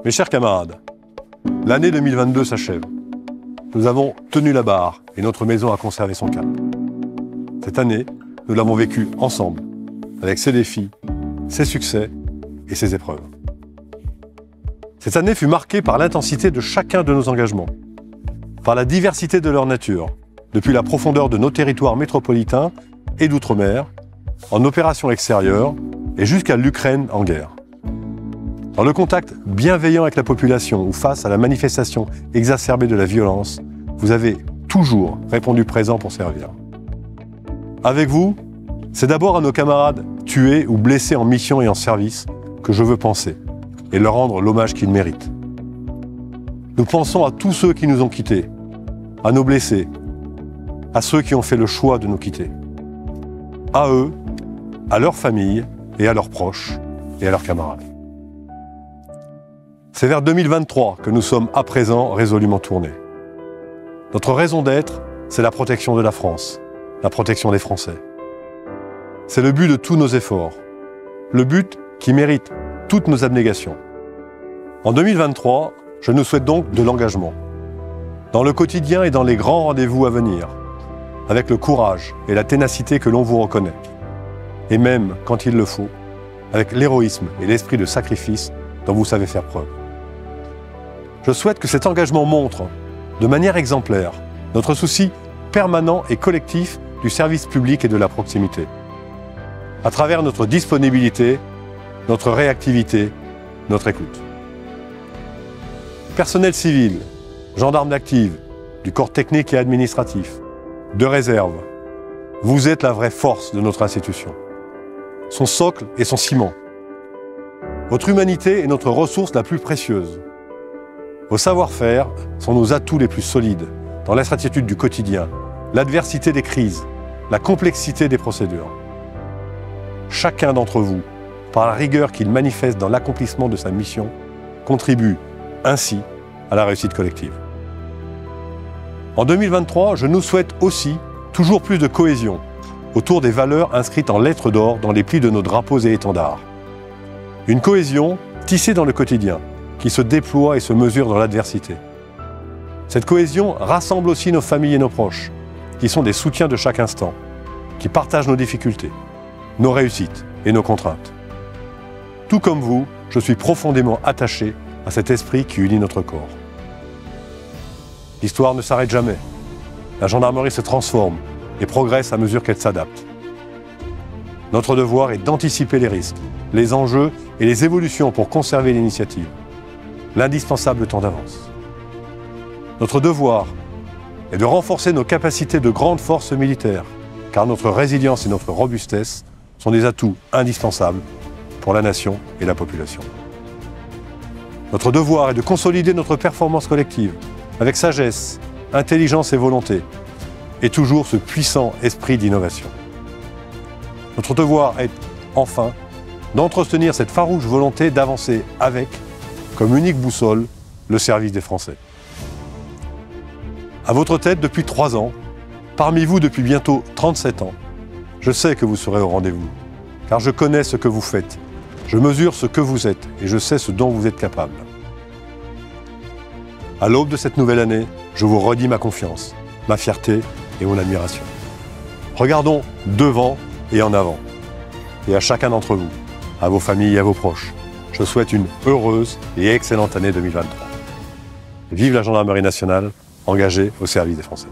Mes chers camarades, l'année 2022 s'achève. Nous avons tenu la barre et notre maison a conservé son cap. Cette année, nous l'avons vécue ensemble, avec ses défis, ses succès et ses épreuves. Cette année fut marquée par l'intensité de chacun de nos engagements, par la diversité de leur nature, depuis la profondeur de nos territoires métropolitains et d'outre-mer, en opérations extérieures et jusqu'à l'Ukraine en guerre. Dans le contact bienveillant avec la population ou face à la manifestation exacerbée de la violence, vous avez toujours répondu présent pour servir. Avec vous, c'est d'abord à nos camarades tués ou blessés en mission et en service que je veux penser et leur rendre l'hommage qu'ils méritent. Nous pensons à tous ceux qui nous ont quittés, à nos blessés, à ceux qui ont fait le choix de nous quitter. À eux, à leurs familles et à leurs proches et à leurs camarades. C'est vers 2023 que nous sommes à présent résolument tournés. Notre raison d'être, c'est la protection de la France, la protection des Français. C'est le but de tous nos efforts, le but qui mérite toutes nos abnégations. En 2023, je nous souhaite donc de l'engagement, dans le quotidien et dans les grands rendez-vous à venir, avec le courage et la ténacité que l'on vous reconnaît, et même, quand il le faut, avec l'héroïsme et l'esprit de sacrifice dont vous savez faire preuve. Je souhaite que cet engagement montre, de manière exemplaire, notre souci permanent et collectif du service public et de la proximité, à travers notre disponibilité, notre réactivité, notre écoute. Personnel civil, gendarmes d'active, du corps technique et administratif, de réserve, vous êtes la vraie force de notre institution, son socle et son ciment. Votre humanité est notre ressource la plus précieuse. Vos savoir-faire sont nos atouts les plus solides dans l'incertitude du quotidien, l'adversité des crises, la complexité des procédures. Chacun d'entre vous, par la rigueur qu'il manifeste dans l'accomplissement de sa mission, contribue ainsi à la réussite collective. En 2023, je nous souhaite aussi toujours plus de cohésion autour des valeurs inscrites en lettres d'or dans les plis de nos drapeaux et étendards. Une cohésion tissée dans le quotidien, qui se déploie et se mesure dans l'adversité. Cette cohésion rassemble aussi nos familles et nos proches, qui sont des soutiens de chaque instant, qui partagent nos difficultés, nos réussites et nos contraintes. Tout comme vous, je suis profondément attaché à cet esprit qui unit notre corps. L'histoire ne s'arrête jamais. La gendarmerie se transforme et progresse à mesure qu'elle s'adapte. Notre devoir est d'anticiper les risques, les enjeux et les évolutions pour conserver l'initiative, l'indispensable temps d'avance. Notre devoir est de renforcer nos capacités de grande force militaire, car notre résilience et notre robustesse sont des atouts indispensables pour la nation et la population. Notre devoir est de consolider notre performance collective avec sagesse, intelligence et volonté, et toujours ce puissant esprit d'innovation. Notre devoir est, enfin, d'entretenir cette farouche volonté d'avancer avec, comme unique boussole, le service des Français. À votre tête depuis 3 ans, parmi vous depuis bientôt 37 ans, je sais que vous serez au rendez-vous, car je connais ce que vous faites, je mesure ce que vous êtes et je sais ce dont vous êtes capable. À l'aube de cette nouvelle année, je vous redis ma confiance, ma fierté et mon admiration. Regardons devant et en avant. Et à chacun d'entre vous, à vos familles et à vos proches, je souhaite une heureuse et excellente année 2023. Vive la gendarmerie nationale, engagée au service des Français.